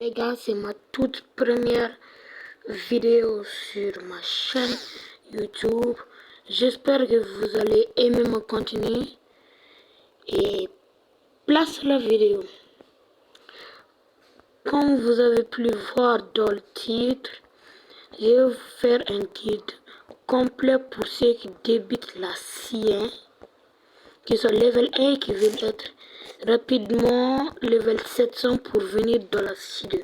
Les gars, c'est ma toute première vidéo sur ma chaîne YouTube. J'espère que vous allez aimer mon contenu et place la vidéo. Comme vous avez pu voir dans le titre, je vais vous faire un guide complet pour ceux qui débutent la C1, qui sont level 1 et qui veulent être rapidement level 700 pour venir dans la C2.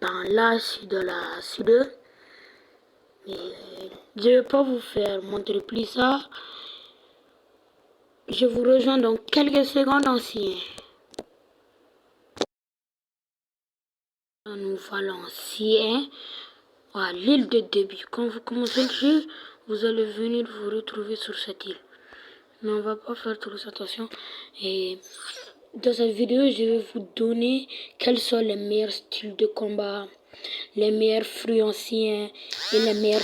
Ben là, je suis dans la C2. Je ne vais pas vous faire montrer plus ça. Je vous rejoins dans quelques secondes aussi. Nous allons ici à l'île de début. Quand vous commencez le jeu, vous allez venir vous retrouver sur cette île. Mais on va pas faire trop attention. Et dans cette vidéo, je vais vous donner quels sont les meilleurs styles de combat, les meilleurs fruits anciens et les meilleurs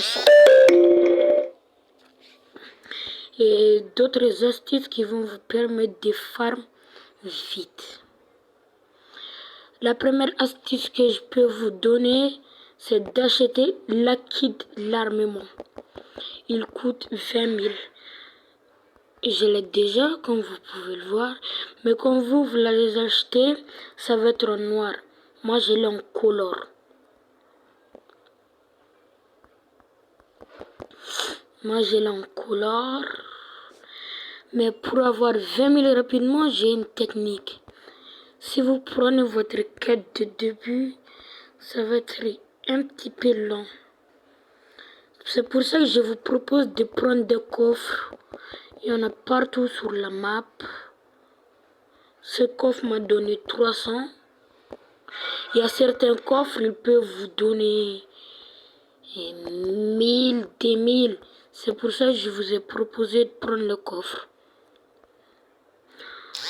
et d'autres astuces qui vont vous permettre de farm vite. La première astuce que je peux vous donner, c'est d'acheter l'acide l'armement. Il coûte 20 000. Je l'ai déjà, comme vous pouvez le voir, mais quand vous l'allez acheter, ça va être en noir. Moi, je l'ai en couleur. Mais pour avoir 20 000 rapidement, j'ai une technique. Si vous prenez votre quête de début, ça va être un petit peu long. C'est pour ça que je vous propose de prendre des coffres. Il y en a partout sur la map. Ce coffre m'a donné 300. Il y a certains coffres, ils peuvent vous donner 1000, 2000. C'est pour ça que je vous ai proposé de prendre le coffre.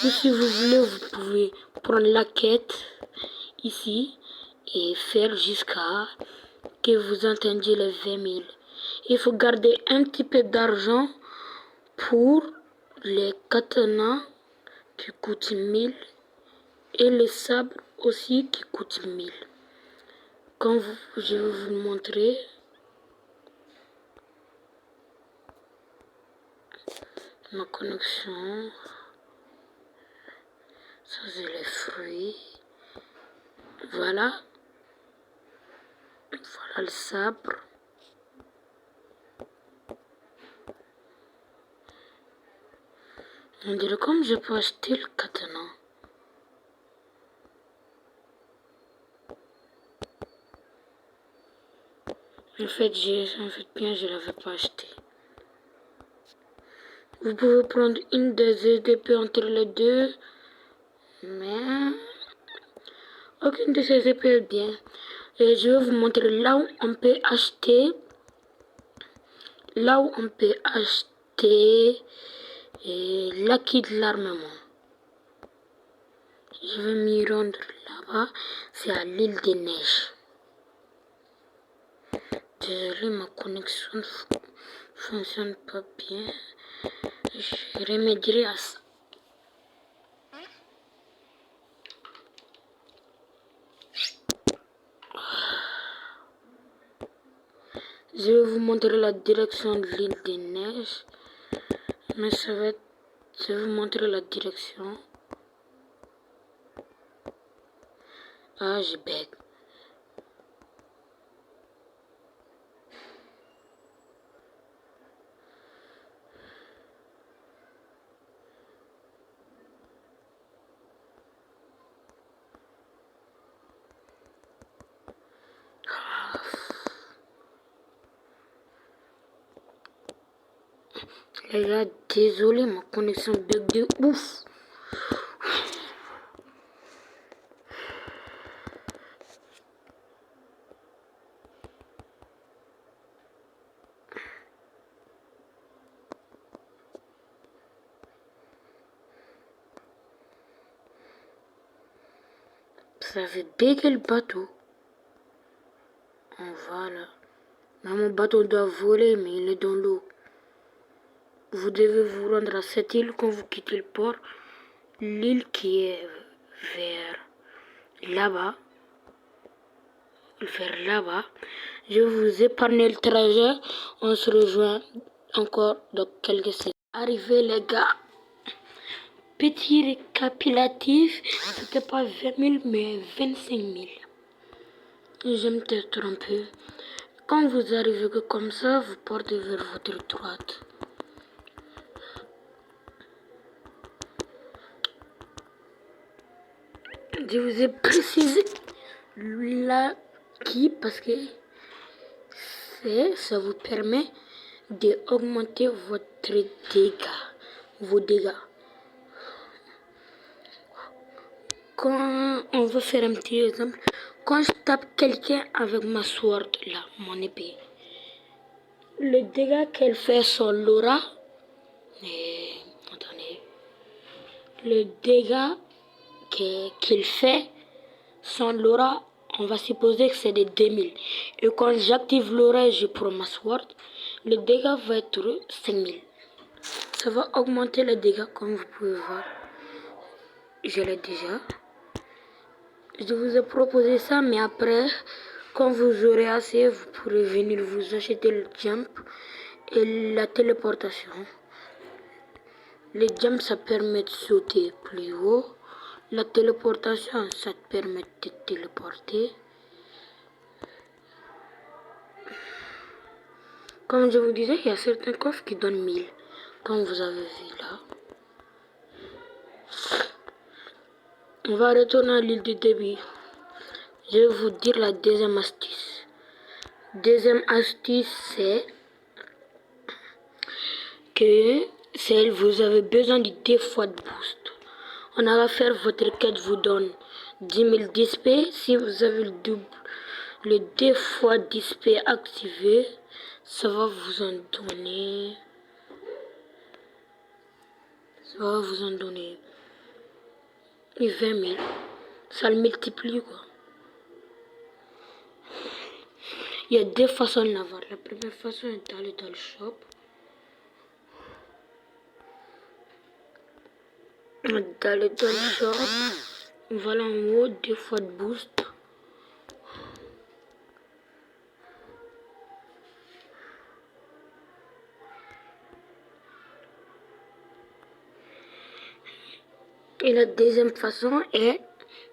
Ou si vous voulez, vous pouvez prendre la quête ici et faire jusqu'à que vous entendiez les 20 000. Il faut garder un petit peu d'argent pour les katanas qui coûtent 1000 et les sabres aussi qui coûtent 1000. Je vais vous montrer. Ma connexion. Ça c'est les fruits. Voilà. Voilà le sabre. On dirait comme je peux acheter le katana. En fait, bien, je ne l'avais pas acheté. Vous pouvez prendre une des épées entre les deux. Mais aucune de ces épées est bien. Et je vais vous montrer là où on peut acheter. Là où on peut acheter l'acquis de l'armement. Je vais m'y rendre là-bas. C'est à l'île des neiges. Désolé, ma connexion ne fonctionne pas bien. Je remédierai à ça. Je vais vous montrer la direction de l'île des neiges. Mais je vais vous montrer la direction. Ah, je bête. Les gars, désolé, ma connexion bug de ouf. Ça fait bugger le bateau. Voilà. Mon bateau doit voler, mais il est dans l'eau. Vous devez vous rendre à cette île quand vous quittez le port. L'île qui est vers là-bas. Vers là-bas. Je vais vous épargner le trajet. On se rejoint encore dans quelques secondes. Arrivé les gars. Petit récapitulatif. C'était pas 20 000 mais 25 000. Je m'étais trompé. Quand vous arrivez que comme ça, vous portez vers votre droite. Je vous ai précisé là qui parce que ça vous permet d'augmenter votre dégâts, vos dégâts. Quand on va faire un petit exemple, quand je tape quelqu'un avec ma sword là, mon épée, le dégât qu'elle fait sur l'aura, attendez, le dégât qu'il fait sans l'aura, on va supposer que c'est de 2000. Et quand j'active l'aura et je prends ma sword, le dégât va être 5000. Ça va augmenter le dégât comme vous pouvez voir. Je l'ai déjà. Je vous ai proposé ça, mais après, quand vous aurez assez, vous pourrez venir vous acheter le jump et la téléportation. Le jump, ça permet de sauter plus haut. La téléportation, ça te permet de te téléporter. Comme je vous disais, il y a certains coffres qui donnent 1000, comme vous avez vu là. On va retourner à l'île du débit. Je vais vous dire la deuxième astuce. Deuxième astuce, c'est que vous avez besoin de 2 fois de boost. On a à faire votre quête vous donne 10 000 d'XP. Si vous avez le double, le 2 fois d'XP activé, ça va vous en donner. Ça va vous en donner 20 000. Ça le multiplie quoi. Il y a 2 façons d'avoir. La première façon est d'aller dans le shop. D'aller dans le shop. Voilà en haut 2 fois de boost. Et la deuxième façon est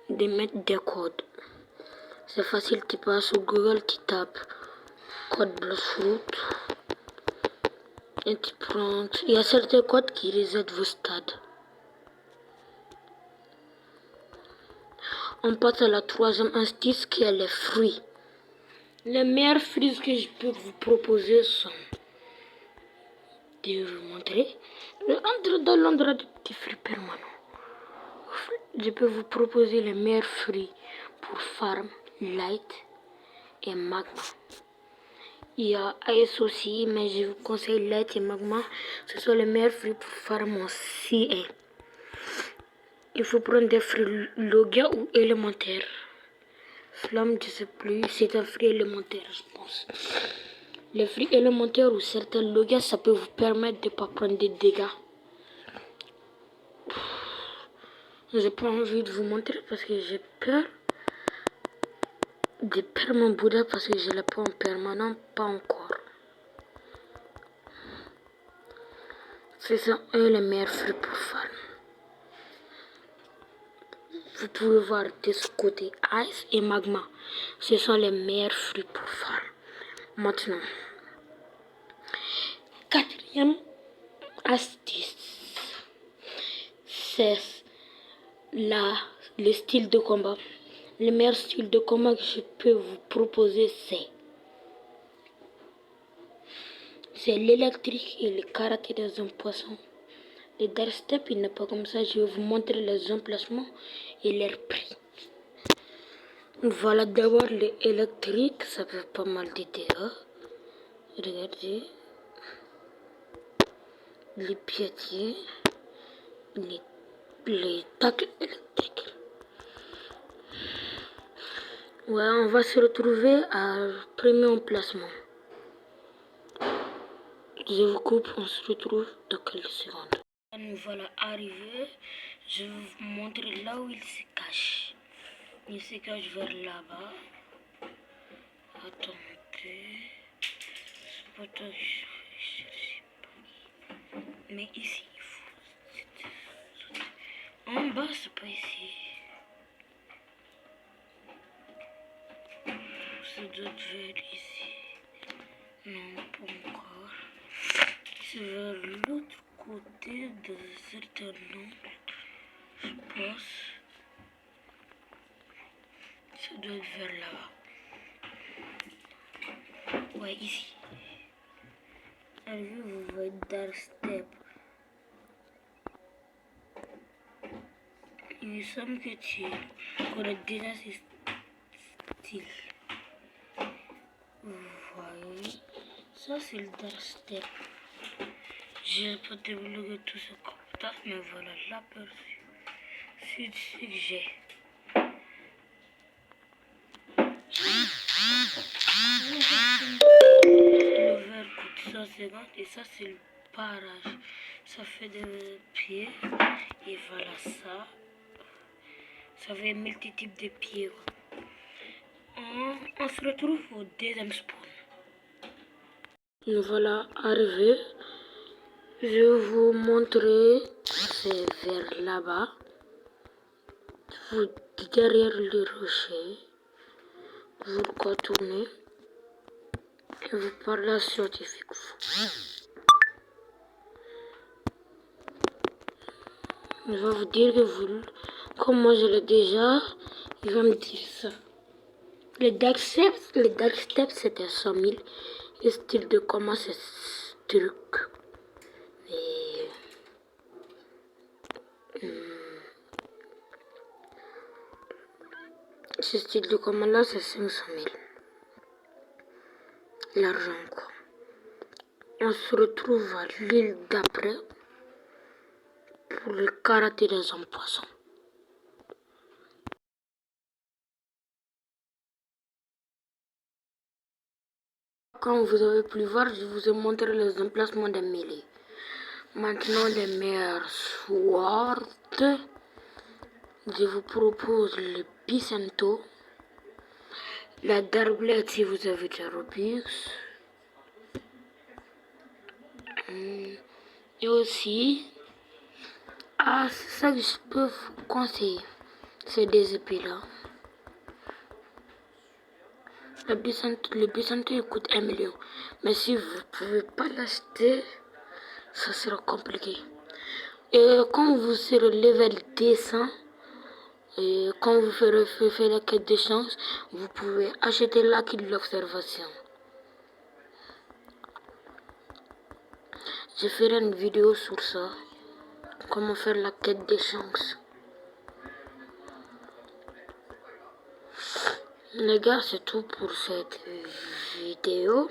de mettre des codes. C'est facile, tu passes sur Google, tu tapes code Bloodfruit. Et tu prends. Il y a certains codes qui resettent vos stades. On passe à la troisième astuce qui est les fruits. Les meilleurs fruits que je peux vous proposer sont. Je vais vous montrer. Dans l'endroit des petits fruits permanents. Je peux vous proposer les meilleurs fruits pour farm, light et magma. Il y a ice aussi, mais je vous conseille light et magma. Ce sont les meilleurs fruits pour farm en CA. Il faut prendre des fruits logia ou élémentaires. Flamme, je sais plus, c'est un fruit élémentaire, je pense. Les fruits élémentaires ou certains logia, ça peut vous permettre de ne pas prendre des dégâts. J'ai pas envie de vous montrer parce que j'ai peur de perdre mon Bouddha parce que je l'ai pas en permanent, pas encore. Ce sont eux les meilleurs fruits pour farm. Vous pouvez voir de ce côté ice et magma. Ce sont les meilleurs fruits pour farm. Maintenant, quatrième astuce, c'est le style de combat. Le meilleur style de combat que je peux vous proposer, c'est l'électrique et le karaté des hommes poissons. Le Dark Step, il n'est pas comme ça. Je vais vous montrer les emplacements et leur prix. Voilà d'abord l'électrique, ça fait pas mal de dégâts. Regardez. Les piétiers, les tacles électriques. Ouais, on va se retrouver à premier emplacement. Je vous coupe, on se retrouve dans quelques secondes. Nous voilà arrivés. Je vais vous montrer là où il se cache. Il se cache vers là-bas. Attendez. C'est pas toi, je sais pas. Mais ici, il faut. En bas, c'est pas ici. Ça doit être vers ici. Non, pas encore. C'est vers l'autre côté de certain angle, je pense. Ça doit être vers là-bas. Ouais, ici. Allez, vous voyez Dark Step. Il me semble que tu connais déjà ce style. Vous voyez, ça c'est le Dark Step. J'ai pas développé tout ce compétence, mais voilà l'aperçu. C'est ce que j'ai. Le verre coûte 150 et ça c'est le barrage. Ça fait des pieds et voilà ça. Ça fait multitude de pieds. On se retrouve au deuxième spawn. Nous voilà arrivés. Je vais vous montrer, c'est vers là-bas. Vous derrière le rocher. Vous contournez. Et vous parlez à scientifique. Il va vous dire que vous, comme moi je l'ai déjà, il va me dire ça. Le dark step c'était 100 000. Le style de comment c'est ce truc. Et, ce style de comment là c'est 500 000. L'argent quoi. On se retrouve à l'île d'après pour le karaté dans un poisson. Quand vous avez pu voir, je vous ai montré les emplacements des mêlées. Maintenant, les meilleurs swords. Je vous propose le Picento, la Darblade si vous avez déjà Robux. Et aussi, c'est ça que je peux vous conseiller. C'est des épées là. Le Picento il coûte 1 million. Mais si vous ne pouvez pas l'acheter, ça sera compliqué. Et quand vous serez level 200, et quand vous ferez la quête de chance, vous pouvez acheter la kit de l'observation. Je ferai une vidéo sur ça. Comment faire la quête des chances. Les gars, c'est tout pour cette vidéo.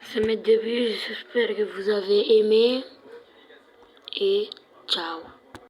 C'est mes débuts. J'espère que vous avez aimé. Et ciao.